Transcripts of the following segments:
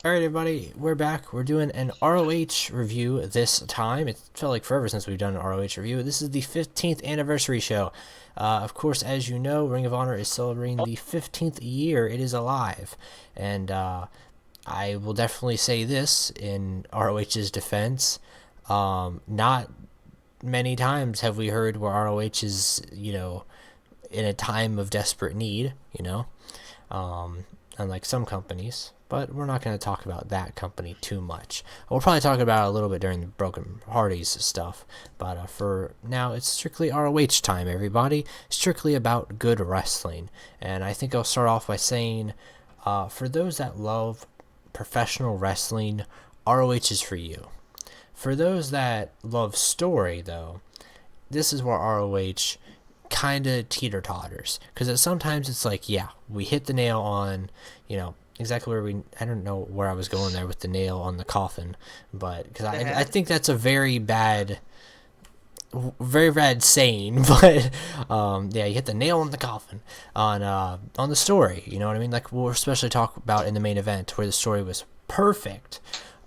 Alright, everybody, we're back. We're doing an ROH review this time. It felt like forever since we've done an ROH review. This is the 15th anniversary show. Of course, as you know, Ring of Honor is celebrating the 15th year it is alive. And I will definitely say this in ROH's defense. Not many times have we heard where ROH is, in a time of desperate need, unlike some companies. But we're not going to talk about that company too much. We'll probably talk about it a little bit during the Broken Hardys stuff. But for now, it's strictly ROH time, everybody. Strictly about good wrestling. And I think I'll start off by saying, for those that love professional wrestling, ROH is for you. For those that love story, though, this is where ROH kind of teeter-totters. Because sometimes it's like, yeah, we hit the nail on, exactly where I don't know where I was going there with the nail on the coffin, but because I think that's a very bad saying, but yeah, you hit the nail on the coffin on the story, you know what I mean? Like we'll especially talk about in the main event where the story was perfect,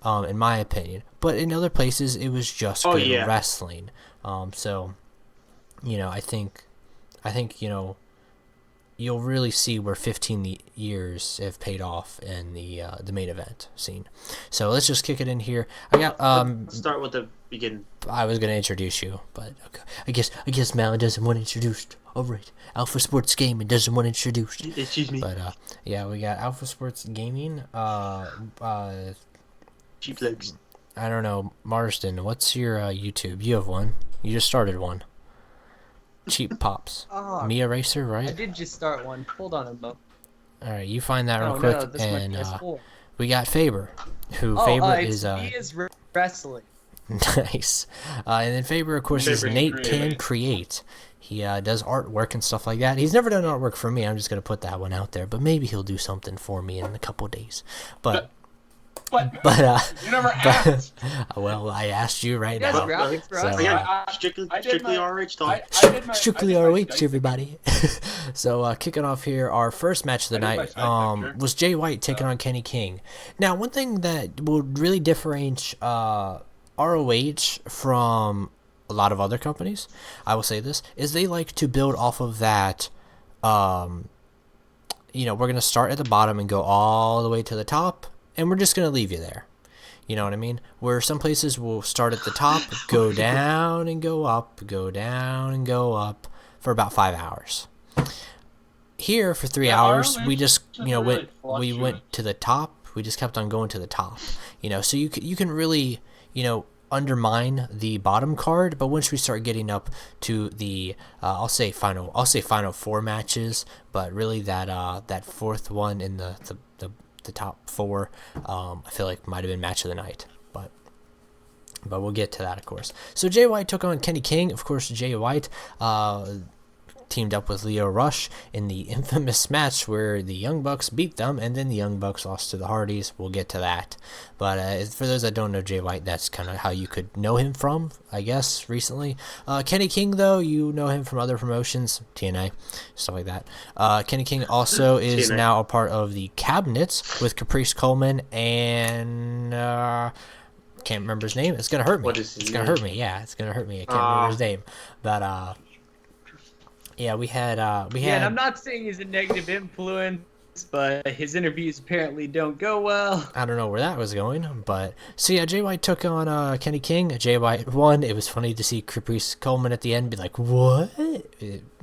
in my opinion, but in other places it was just good wrestling. So, I think you'll really see where 15 years have paid off in the main event scene. So let's just kick it in here. I got let's start with the beginning. I was gonna introduce you, but okay. I guess Malin doesn't want introduced. All right, Alpha Sports Gaming doesn't want introduced. Excuse me. But yeah, we got Alpha Sports Gaming. Cheap legs. I don't know, Marsden. What's your YouTube? You have one. You just started one. Cheap Pops. Mia Racer, right? I did just start one. Hold on a moment. Alright, you find that real quick. This and PS4. we got Faber, who Faber is Mia's wrestling. nice. And then Faber, of course, is Nate Can Create. He does artwork and stuff like that. He's never done artwork for me. I'm just gonna put that one out there, but maybe he'll do something for me in a couple days. But you never asked. Well, I asked you right now. Strictly RH talk. Strictly ROH, everybody. So, kicking off here, our first match of the night was Jay White taking on Kenny King. Now, one thing that will really differentiate ROH from a lot of other companies, I will say this, is they like to build off of that. We're going to start at the bottom and go all the way to the top, and we're just going to leave you there. You know what I mean? Where some places will start at the top, go down and go up, go down and go up for about 5 hours. Here for 3 hours, we just went to the top. We just kept on going to the top. So you can really undermine the bottom card, but once we start getting up to the I'll say final 4 matches, but really that fourth one in the top 4, I feel like might have been match of the night, but we'll get to that, of course. So Jay White took on Kenny King. Of course, Jay White teamed up with Lio Rush in the infamous match where the Young Bucks beat them, and then the Young Bucks lost to the Hardys. We'll get to that. But for those that don't know Jay White, that's kind of how you could know him from, I guess, recently. Kenny King, though, you know him from other promotions, TNA, stuff like that. Kenny King also is now a part of the Cabinets with Caprice Coleman and... can't remember his name. It's going to hurt me. It's going to hurt me. Yeah, it's going to hurt me. I can't remember his name. But... yeah, we had. And I'm not saying he's a negative influence, but his interviews apparently don't go well. I don't know where that was going, but so yeah, Jay White took on Kenny King. Jay White won. It was funny to see Caprice Coleman at the end be like, "What?"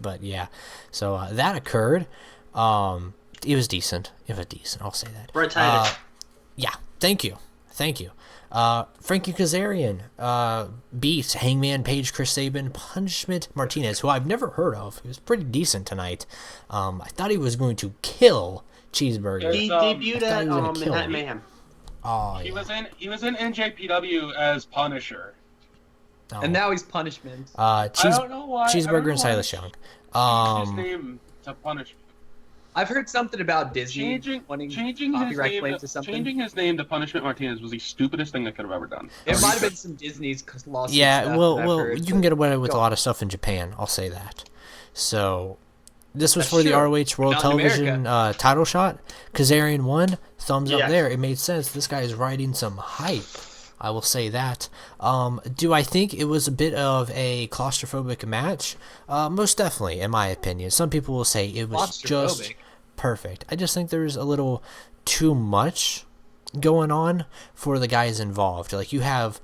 But yeah, so that occurred. It was decent. I'll say that. Right, Titus. Yeah. Thank you. Frankie Kazarian beat Hangman Page, Chris Sabin, Punishment Martinez, who I've never heard of. He was pretty decent tonight. I thought he was going to kill Cheeseburger. He debuted at Midnight Mayhem. Oh, he was in NJPW as Punisher. Oh. And now he's Punishment. I don't know why. Cheeseburger and Silas Young. His name to Punishment. I've heard something about Disney changing copyright claims to something. Changing his name to Punishment Martinez was the stupidest thing they could have ever done. It might have been some Disney's lawsuits. Yeah, well, you can get away with a lot of stuff in Japan. I'll say that. So, This was That's for the true. ROH World Not in Television title shot. Kazarian won. Thumbs up Yes. there. It made sense. This guy is riding some hype. I will say that. Do I think it was a bit of a claustrophobic match? Most definitely, in my opinion. Some people will say it was just Claustrophobic? perfect. I just think there's a little too much going on for the guys involved. Like you got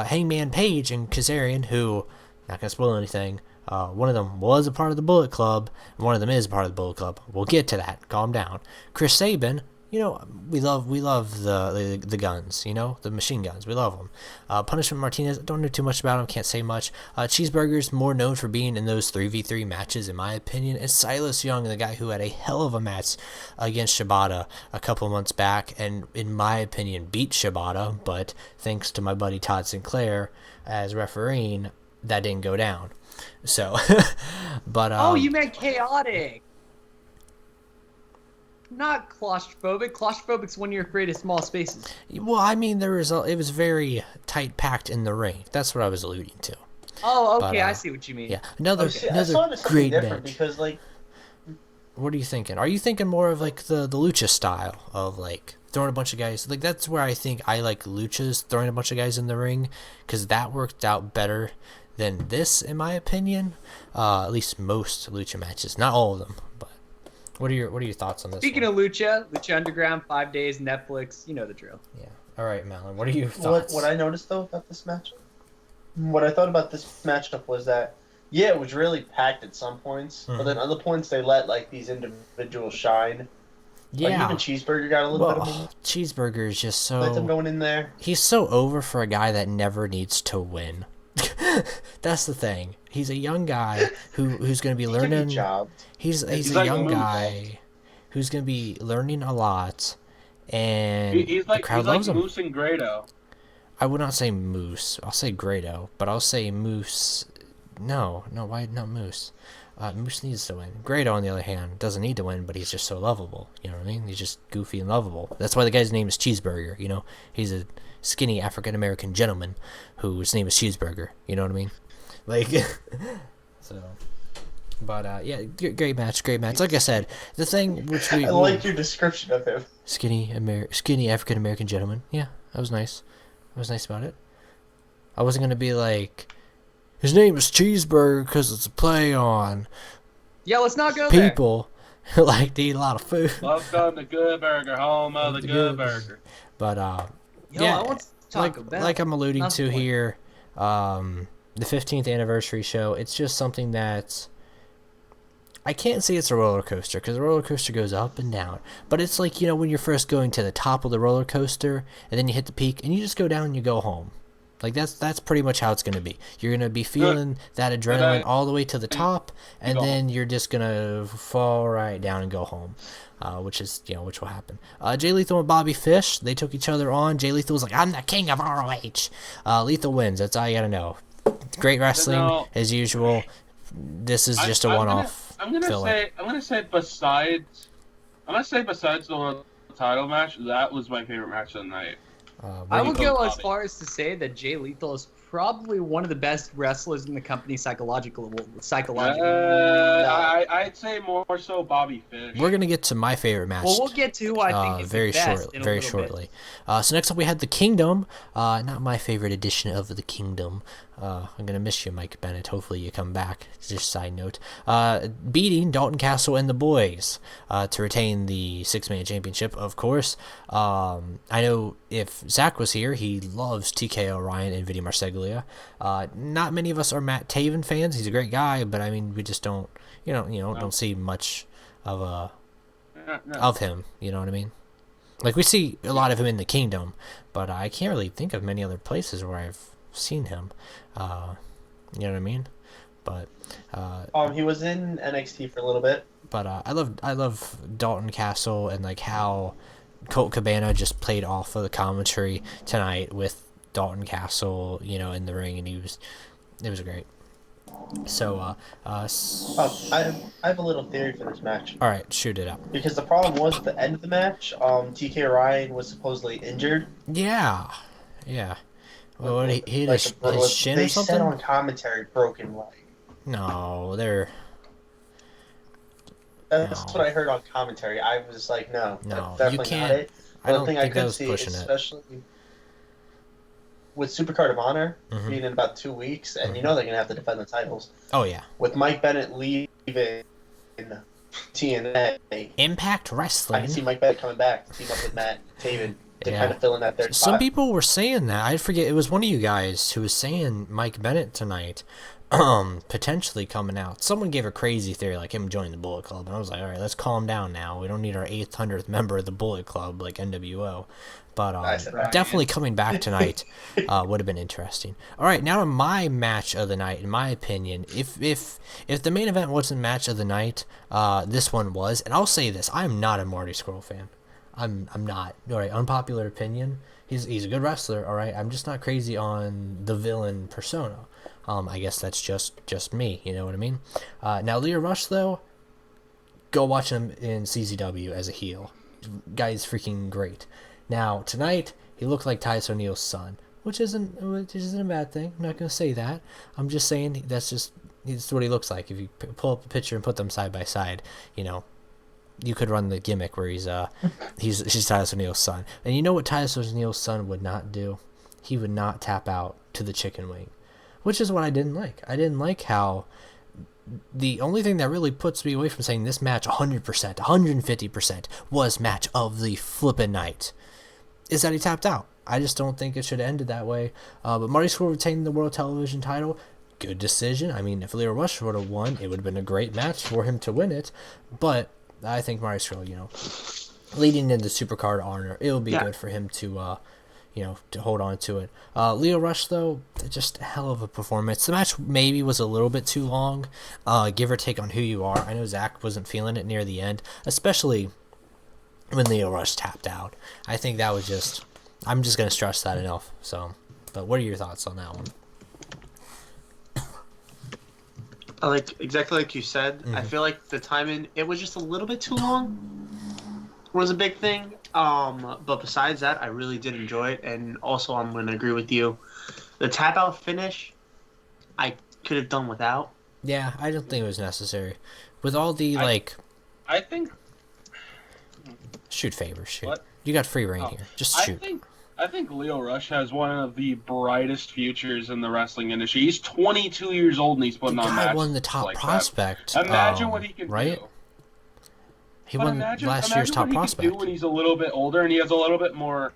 Hangman Page and Kazarian, who, not gonna spoil anything. One of them was a part of the Bullet Club, and one of them is a part of the Bullet Club. We'll get to that. Calm down. Chris Sabin, you know, we love the guns, you know, the machine guns. We love them. Punishment Martinez, don't know too much about him, can't say much. Cheeseburger's more known for being in those 3v3 matches, in my opinion. And Silas Young, the guy who had a hell of a match against Shibata a couple months back, and in my opinion beat Shibata, but thanks to my buddy Todd Sinclair as refereeing, that didn't go down. So, but Oh, you meant chaotic. Not claustrophobic. Claustrophobic's when you're afraid of small spaces. well, I mean, it was very tight packed in the ring. That's what I was alluding to. Oh, But, okay, I see what you mean. Yeah, another I saw it as something great different match. because, like, What are you thinking? Are you thinking more of like the lucha style of like throwing a bunch of guys? Like that's where I think I like luchas, throwing a bunch of guys in the ring, because that worked out better than this, in my opinion. At least most lucha matches, not all of them. But what are your thoughts on this? Speaking of Lucha Underground, 5 days, Netflix, you know the drill. Yeah. All right, Malin. What are your thoughts? what I noticed though about this match, what I thought about this matchup was that it was really packed at some points, but then other points they let like these individuals shine. Yeah. Like, even Cheeseburger got a little bit of a Cheeseburger is just let them so. going in there. He's so over for a guy that never needs to win. That's the thing. He's a young guy who's going to be He took a learning. job. He's He's a like young Moose. guy who's going to be learning a lot, and He's like the crowd loves him. Moose and Grado. I would not say Moose. I'll say Grado, but I'll say Moose. No, why not Moose? Moose needs to win. Grado, on the other hand, doesn't need to win, but he's just so lovable. You know what I mean? He's just goofy and lovable. That's why the guy's name is Cheeseburger. You know, he's a skinny African American gentleman whose name is Cheeseburger. You know what I mean? Like, so. But yeah, great match. Like I said, the thing which I like your description of him. skinny African American gentleman. Yeah, that was nice. I was nice about it. I wasn't gonna be like, his name is Cheeseburger because it's a play on Yeah, let's not go there. people who like to eat a lot of food. Welcome to Good Burger, home of the Good Burger. But Yo, yeah, I want to talk about like I'm alluding not the to point. here, the 15th anniversary show. It's just something that I can't say it's a roller coaster, because the roller coaster goes up and down. But it's like, you know, when you're first going to the top of the roller coaster, and then you hit the peak, and you just go down and you go home. Like, that's pretty much how it's going to be. You're going to be feeling that adrenaline all the way to the top, and then you're just going to fall right down and go home. Which will happen. Jay Lethal and Bobby Fish, they took each other on. Jay Lethal was like, I'm the king of ROH. Lethal wins. That's all you got to know. Great wrestling, as usual. This is just a one-off. I'm gonna say besides the world title match, that was my favorite match of the night. I will go as Bobby? far as to say that Jay Lethal is probably one of the best wrestlers in the company psychologically. I'd say more so Bobby Fish. We're gonna get to my favorite match. Well, we'll get to who I think is very the best shortly. in a Very little shortly. So next up we had the Kingdom. Not my favorite edition of the Kingdom. I'm gonna miss you, Mike Bennett. Hopefully you come back. Just side note. Beating Dalton Castle and the boys to retain the 6-man championship. Of course. I know if Zach was here, he loves TKO Ryan and Vinny Marseglia. Not many of us are Matt Taven fans. He's a great guy, but I mean, we just don't, don't see much of of him. You know what I mean? Like, we see a lot of him in the Kingdom, but I can't really think of many other places where I've seen him. You know what I mean? But He was in NXT for a little bit. But I love Dalton Castle, and like how Colt Cabana just played off of the commentary tonight with Dalton Castle, in the ring, and it was great. So I have a little theory for this match. all right, shoot it up. Because the problem was at the end of the match, TK Ryan was supposedly injured. Yeah. Well, what, he hit Like his shin or they something? said on commentary, broken leg. No, That's No. what I heard on commentary. I was like, no, No, that's you definitely not can't. it. I The don't thing I think that could was see, pushing it. especially with Supercard of Honor Mhm. being in about 2 weeks, and you Mhm. know they're going to have to defend the titles. Oh yeah. With Mike Bennett leaving TNA, Impact I Wrestling. can see Mike Bennett coming back to team up with Matt Taven to Yeah. kind of fill in that third Some spot. people were saying that. I forget. It was one of you guys who was saying Mike Bennett tonight, potentially coming out. Someone gave a crazy theory, like him joining the Bullet Club, and I was like, all right, let's calm down now. We don't need our 800th member of the Bullet Club like NWO. But I said that. definitely coming back tonight would have been interesting. All right, now to my match of the night. In my opinion, if the main event wasn't match of the night, this one was. And I'll say this: I am not a Marty Scurll fan. I'm not. All right, unpopular opinion. He's a good wrestler. All right, I'm just not crazy on the villain persona. I guess that's just me. You know what I mean? Now Leo Rush though, go watch him in CZW as a heel. Guy's freaking great. Now tonight he looked like Titus O'Neil's son, which isn't a bad thing. I'm not gonna say that. I'm just saying that's what he looks like. If you pull up a picture and put them side by side, you know, you could run the gimmick where he's Titus O'Neil's son. And you know what Titus O'Neil's son would not do? He would not tap out to the chicken wing, which is what I didn't like. I didn't like how the only thing that really puts me away from saying this match 100%, 150% was match of the flippin' night is that he tapped out. I just don't think it should have ended that way. But Marty Scurll retained the World Television title. Good decision. I mean, if Leo Rush would have won, it would have been a great match for him to win it. But I think Marty Scurll, you know, leading into Supercard Honor, it would be good for him to, you know, to hold on to it. Leo Rush, though, just a hell of a performance. The match maybe was a little bit too long, give or take on who you are. I know Zach wasn't feeling it near the end, especially when Leo Rush tapped out. I think that was just... I'm just going to stress that enough. So, but what are your thoughts on that one? Exactly like you said. I feel like the timing, it was just a little bit too long. Was a big thing. But besides that, I really did enjoy it. And also, I'm going to agree with you. The tap out finish, I could have done without. Yeah, I don't think it was necessary. With all the, I think... Shoot, Favor, shoot. What? You got free reign here. Just shoot. I think Leo Rush has one of the brightest futures in the wrestling industry. He's 22 years old and he's putting on matches. He won the top like prospect. That. Imagine what he can right? do. He won last year's top prospect. Imagine what he can do when he's a little bit older and he has a little bit more.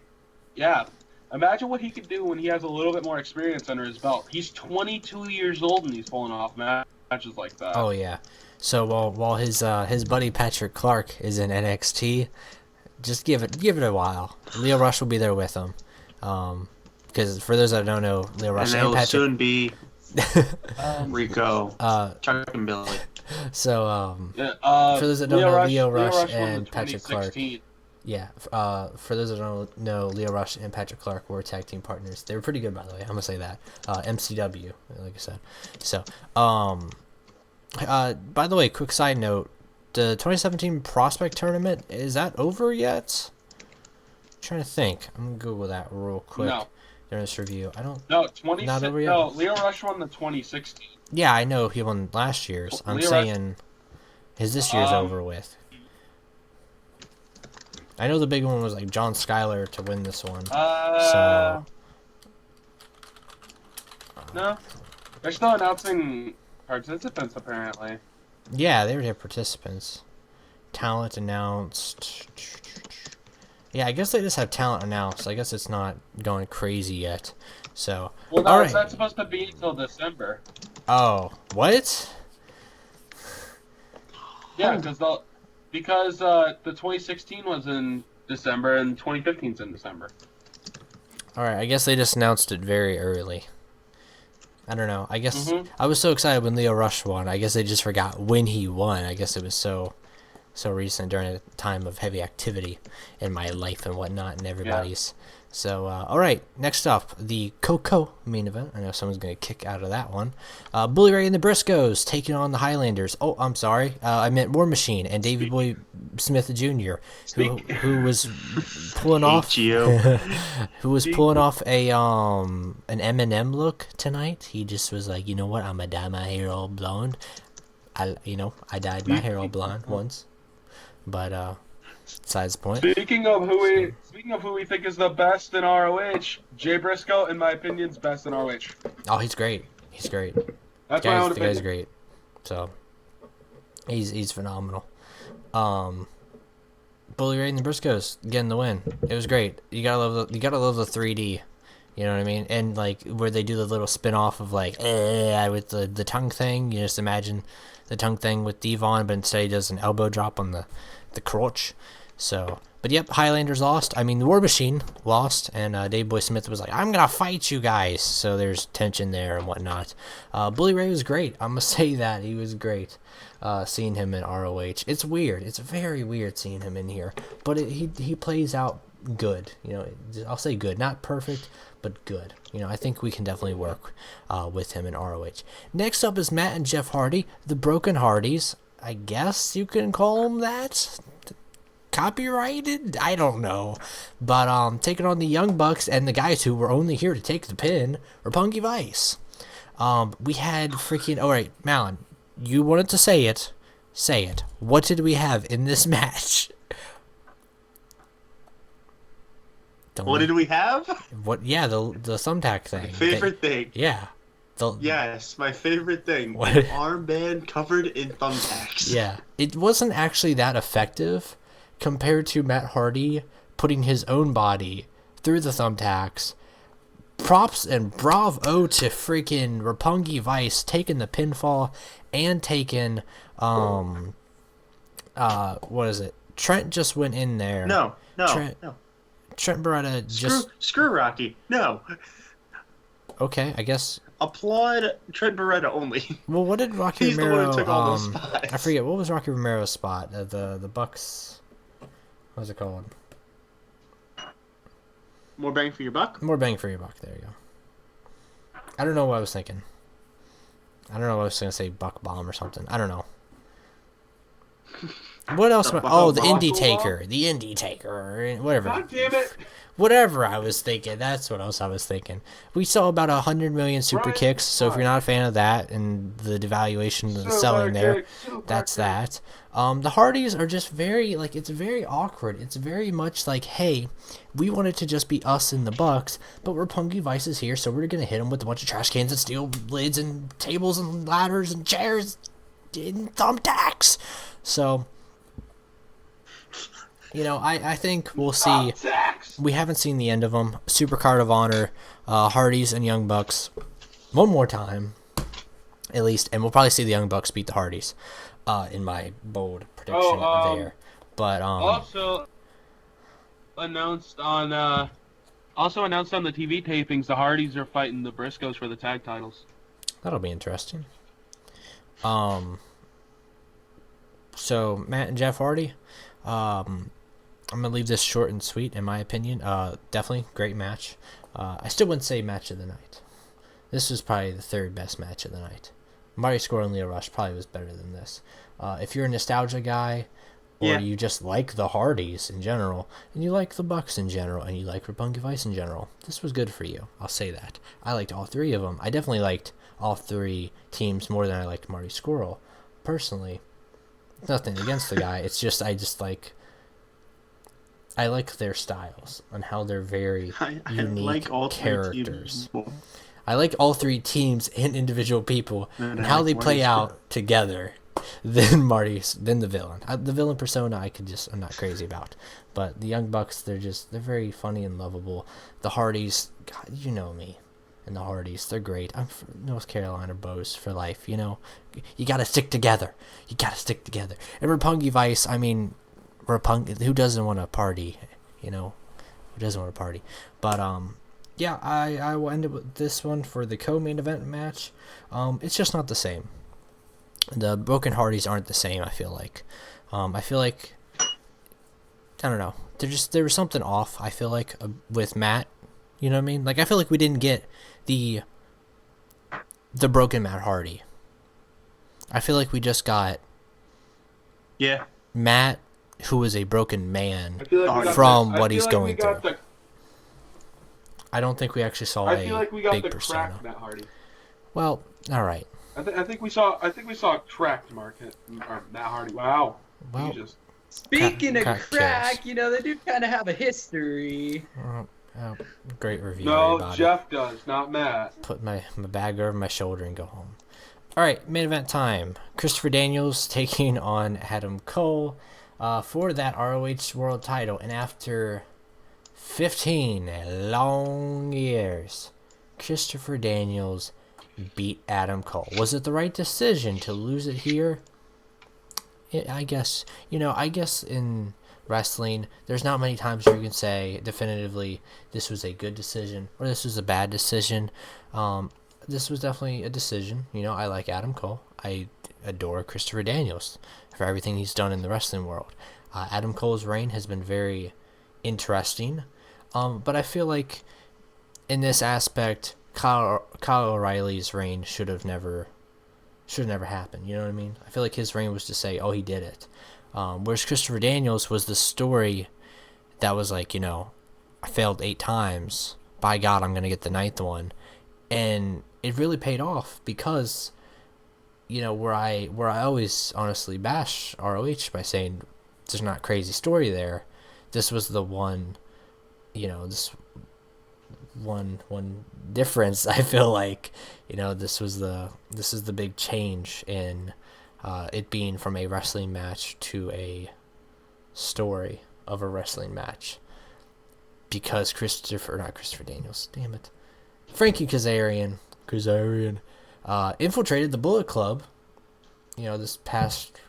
Yeah. Imagine what he could do when he has a little bit more experience under his belt. He's 22 years old and he's pulling off matches like that. Oh yeah. So while his buddy Patrick Clark is in NXT, just give it a while. Leo Rush will be there with him. Because for those that don't know, Leo Rush and it'll Patrick soon be Rico, Chuck and Billy. So for those that don't know, Leo Rush and Patrick Clark. Yeah, for those that don't know, Leo Rush and Patrick Clark were tag team partners. They were pretty good, by the way. I'm gonna say that. MCW, like I said. So, by the way, quick side note: the 2017 Prospect Tournament, is that over yet? I'm trying to think. I'm gonna Google that real quick. No. During this review, I don't. No, Not over yet? No, Leo Rush won the 2016. Yeah, I know he won last year's. I'm Leo saying, is this year's over with? I know the big one was like John Schuyler to win this one. So. No, they're still announcing participants apparently. Yeah, they already have participants. Talent announced. Yeah, I guess they just have talent announced. I guess it's not going crazy yet. So. Well, no, all it's right. not supposed to be until December. Oh, what? Yeah, because the 2016 was in December and 2015's in December. All right, I guess they just announced it very early. I don't know. I guess I was so excited when Leo Rush won. I guess they just forgot when he won. I guess it was so recent during a time of heavy activity in my life and whatnot and everybody's. Yeah. So, all right, next up, the Coco main event. I know someone's going to kick out of that one. Bully Ray and the Briscoes taking on the Highlanders. Oh, I'm sorry. I meant War Machine and Davey Boy Smith Jr., who was pulling off who was pulling off a an Eminem look tonight. He just was like, you know what, I'm going to dye my hair all blonde. I dyed my hair all blonde once, but besides the point. Speaking of who we think is the best in ROH, Jay Briscoe, in my opinion, is best in ROH. Oh, he's great. He's great. That's my own The guy's opinion. great. So he's phenomenal. Bully Ray and the Briscoes getting the win. It was great. You gotta love the 3D. You know what I mean? And like where they do the little spin off of like with the tongue thing. You just imagine the tongue thing with Devon, but instead he does an elbow drop on the crotch. So, but yep, Highlanders lost. I mean, the War Machine lost, and Dave Boy Smith was like, "I'm gonna fight you guys." So there's tension there and whatnot. Bully Ray was great. I'm gonna say that he was great. Seeing him in ROH, it's weird. It's very weird seeing him in here, but he plays out good. You know, I'll say good, not perfect, but good. You know, I think we can definitely work with him in ROH. Next up is Matt and Jeff Hardy, the Broken Hardys. I guess you can call them that. Copyrighted? I don't know. But taking on the Young Bucks and the guys who were only here to take the pin, Roppongi Vice. We had freaking... Alright, Malin, you wanted to say it. Say it. What did we have in this match? What did we have? What? Yeah, the thumbtack thing. My favorite thing. Yeah. Yes, my favorite thing. What? Armband covered in thumbtacks. Yeah. It wasn't actually that effective compared to Matt Hardy putting his own body through the thumbtacks. Props and bravo to freaking Roppongi Vice taking the pinfall and taking what is it? Trent just went in there. No. Trent Beretta just Screw Rocky. No. Okay, I guess. Applaud Trent Beretta only. Well, what did Rocky He's Romero? the one who took all those spots. I forget what was Rocky Romero's spot. The Bucks. What was it called? More bang for your buck? More bang for your buck. There you go. I don't know what I was thinking. I don't know. I was gonna say Buck Bomb or something. I don't know. What else? The Indie Taker. The Indie Taker. Whatever. God damn it! Whatever I was thinking. That's what else I was thinking. We saw about 100 million super kicks. So if you're not a fan of that and the devaluation of the selling there, that's that. The Hardys are just very it's very awkward. It's very much like, hey, we want it to just be us and the Bucks, but Roppongi Vice is here, so we're gonna hit them with a bunch of trash cans and steel lids and tables and ladders and chairs and thumbtacks. So. You know, I think we'll see. We haven't seen the end of them. Super Card of Honor, Hardys and Young Bucks, one more time, at least, and we'll probably see the Young Bucks beat the Hardys, in my bold prediction there. But also announced on the TV tapings, the Hardys are fighting the Briscoes for the tag titles. That'll be interesting. So Matt and Jeff Hardy. I'm going to leave this short and sweet, in my opinion. Definitely great match. I still wouldn't say match of the night. This was probably the third best match of the night. Marty Scurll and Leo Rush probably was better than this. If you're a nostalgia guy, or you just like the Hardys in general, and you like the Bucks in general, and you like Roppongi Vice in general, this was good for you. I'll say that. I liked all three of them. I definitely liked all three teams more than I liked Marty Scurll. Personally, nothing against the guy. It's just I like their styles and how they're very unique like all characters. Three teams. I like all three teams and individual people and how they play out together. Than the villain. The villain persona I'm not crazy about. But the Young Bucks, they're very funny and lovable. The Hardys, God, you know me. And the Hardys, they're great. I'm from North Carolina bows for life, you know. You gotta stick together. And Roppongi Vice, I mean, who doesn't want to party, you know? Who doesn't want to party? But, yeah, I will end it with this one for the co-main event match. It's just not the same. The Broken Hardys aren't the same, I feel like. I don't know. There was something off, I feel like, with Matt. You know what I mean? Like, I feel like we didn't get the broken Matt Hardy. I feel like we just got Matt, who is a broken man from what he's going through. I don't think we actually saw a big persona. Matt Hardy. Well, all right. I think we saw cracked Matt Hardy. Wow. Well, Jesus. Speaking of crack crack, kills. they do kind of have a history. Oh, great review, No, everybody. Jeff does, not Matt. Put my bag over my shoulder and go home. All right, main event time. Christopher Daniels taking on Adam Cole for that ROH World title. And after 15 long years, Christopher Daniels beat Adam Cole. Was it the right decision to lose it here? I guess in wrestling, there's not many times where you can say definitively this was a good decision or this was a bad decision. This was definitely a decision. I like Adam Cole. I adore Christopher Daniels for everything he's done in the wrestling world. Adam Cole's reign has been very interesting, but I feel like in this aspect, Kyle O'Reilly's reign should have never happened. You know what I mean? I feel like his reign was to say, oh, he did it. Whereas Christopher Daniels was the story that was like, I failed 8 times. By God, I'm going to get the 9th one. And it really paid off because, where I always honestly bash ROH by saying there's not a crazy story there, this was the one, this one difference. I feel like, this is the big change in it being from a wrestling match to a story of a wrestling match, because not Christopher Daniels, damn it, Frankie Kazarian infiltrated the Bullet Club, this past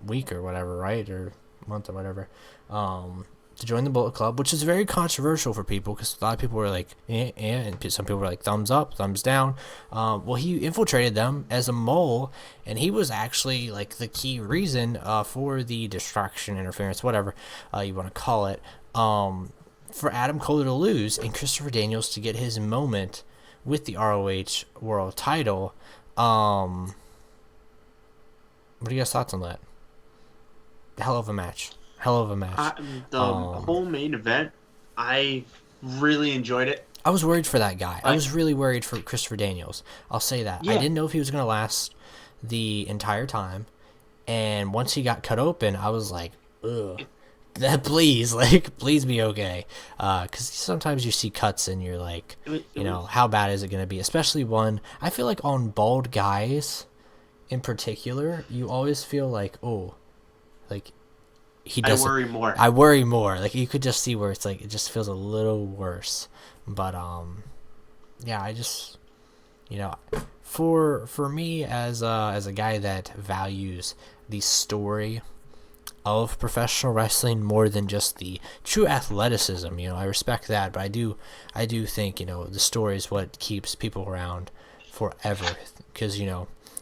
week or whatever, right, or month or whatever, to join the Bullet Club, which is very controversial for people because a lot of people were like, and some people were like, thumbs up, thumbs down. Well, he infiltrated them as a mole, and he was actually like the key reason for the distraction, interference, whatever you want to call it, for Adam Cole to lose and Christopher Daniels to get his moment with the ROH World title. What are you guys' thoughts on that? Hell of a match. The whole main event, I really enjoyed it. I was worried for that guy. I was really worried for Christopher Daniels. I'll say that. Yeah. I didn't know if he was going to last the entire time. And once he got cut open, I was like, ugh. Please be okay. Because sometimes you see cuts and you're like, how bad is it going to be? Especially one, I feel like on bald guys in particular, you always feel like, oh, like, he doesn't. I worry more. Like, you could just see where it's like, it just feels a little worse. But, yeah, I just, for me as a guy that values the story of professional wrestling more than just the true athleticism, I respect that, but I do think, the story is what keeps people around forever. Because,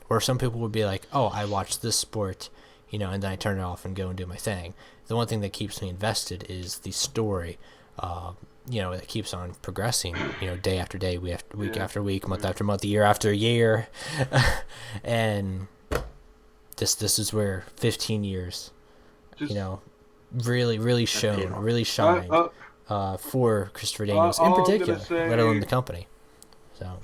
where some people would be like, oh, I watched this sport, and then I turn it off and go and do my thing. The one thing that keeps me invested is the story, that keeps on progressing, day after day, week after week, month after month, year after year. And this is where 15 years, really shined for Christopher Daniels in particular, let alone the company. So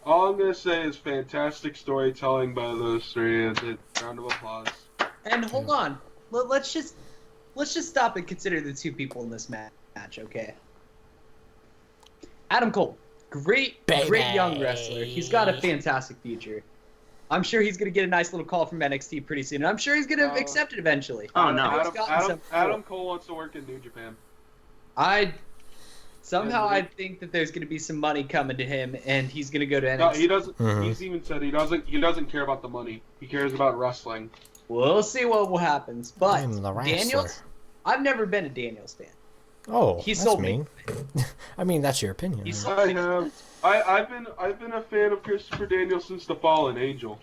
all I'm gonna say is fantastic storytelling by those three. Round of applause. And hold on, let's just stop and consider the two people in this match, okay? Adam Cole, great young wrestler. He's got a fantastic future. I'm sure he's going to get a nice little call from NXT pretty soon. And I'm sure he's going to accept it eventually. Oh, no. Adam Cole wants to work in New Japan. I think that there's going to be some money coming to him, and he's going to go to NXT. No, he doesn't. Mm-hmm. He's even said he doesn't care about the money. He cares about wrestling. We'll see what will happen. But Daniels, I've never been a Daniels fan. Oh, he sold me. I mean, that's your opinion. I have. I've been a fan of Christopher Daniels since the Fallen Angel.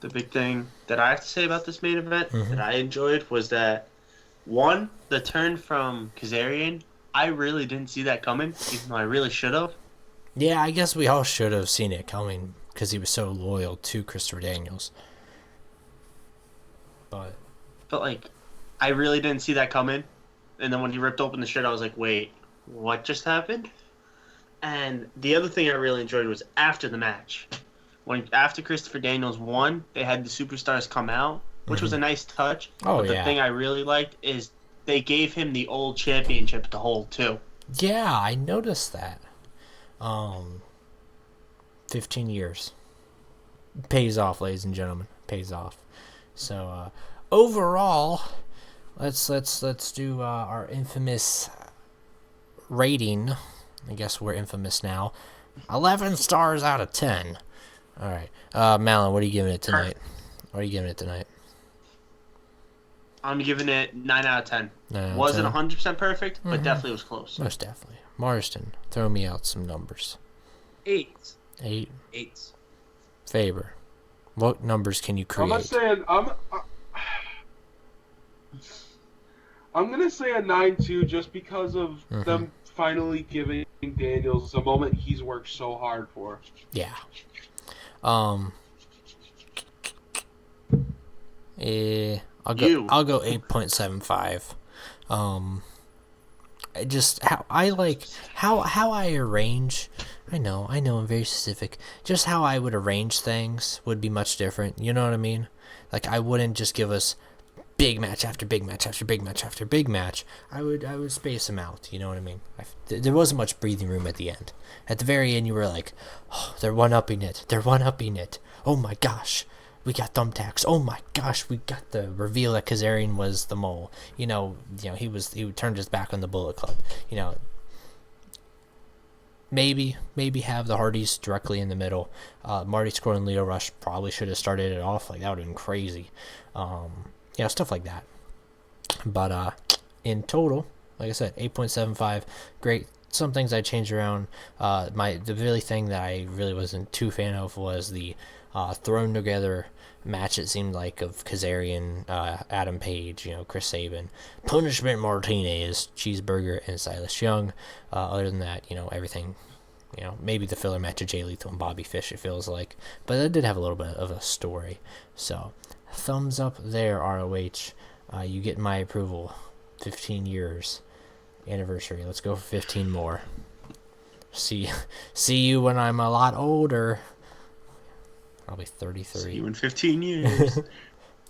The big thing that I have to say about this main event that I enjoyed was that, one, the turn from Kazarian, I really didn't see that coming, even though I really should have. Yeah, I guess we all should have seen it coming because he was so loyal to Christopher Daniels. But like, I really didn't see that coming. And then when he ripped open the shirt, I was like, wait, what just happened? And the other thing I really enjoyed was after the match. After Christopher Daniels won, they had the superstars come out, which was a nice touch. Oh, but the yeah. thing I really liked is they gave him the old championship to hold too. Yeah, I noticed that. 15 years. Pays off, ladies and gentlemen. Pays off. So, overall, let's do our infamous rating. I guess we're infamous now. 11 stars out of 10. All right. Malin, what are you giving it tonight? What are you giving it tonight? I'm giving it 9 out of 10. 9 out of Wasn't 10? 100% perfect, but definitely was close. Most definitely. Marston, throw me out some numbers. 8. 8. 8. Faber, what numbers can you create? I'm gonna say a 9-2 just because of them finally giving Daniels a moment he's worked so hard for. Yeah. I'll go 8.75. Just how I arrange. I know I'm very specific. Just how I would arrange things would be much different. You know what I mean? Like, I wouldn't just give us big match after big match after big match after big match. I would space them out. You know what I mean? There wasn't much breathing room at the end. At the very end, you were like, oh, they're one-upping it. They're one-upping it. Oh my gosh. We got thumbtacks. Oh my gosh, we got the reveal that Kazarian was the mole. You know, he turned his back on the Bullet Club. You know, maybe have the Hardys directly in the middle. Marty Scurll and Leo Rush probably should have started it off. Like, that would have been crazy. Stuff like that. But in total, like I said, 8.75, great. Some things I changed around. The really thing that I really wasn't too fan of was the thrown together match, it seemed like, of Kazarian, Adam Page, Chris Sabin, Punishment Martinez, Cheeseburger, and Silas Young. Other than that, everything, maybe the filler match of Jay Lethal and Bobby Fish, it feels like. But that did have a little bit of a story. So, thumbs up there, ROH. You get my approval. 15 years anniversary. Let's go for 15 more. See you when I'm a lot older. Probably 33. See you in 15 years.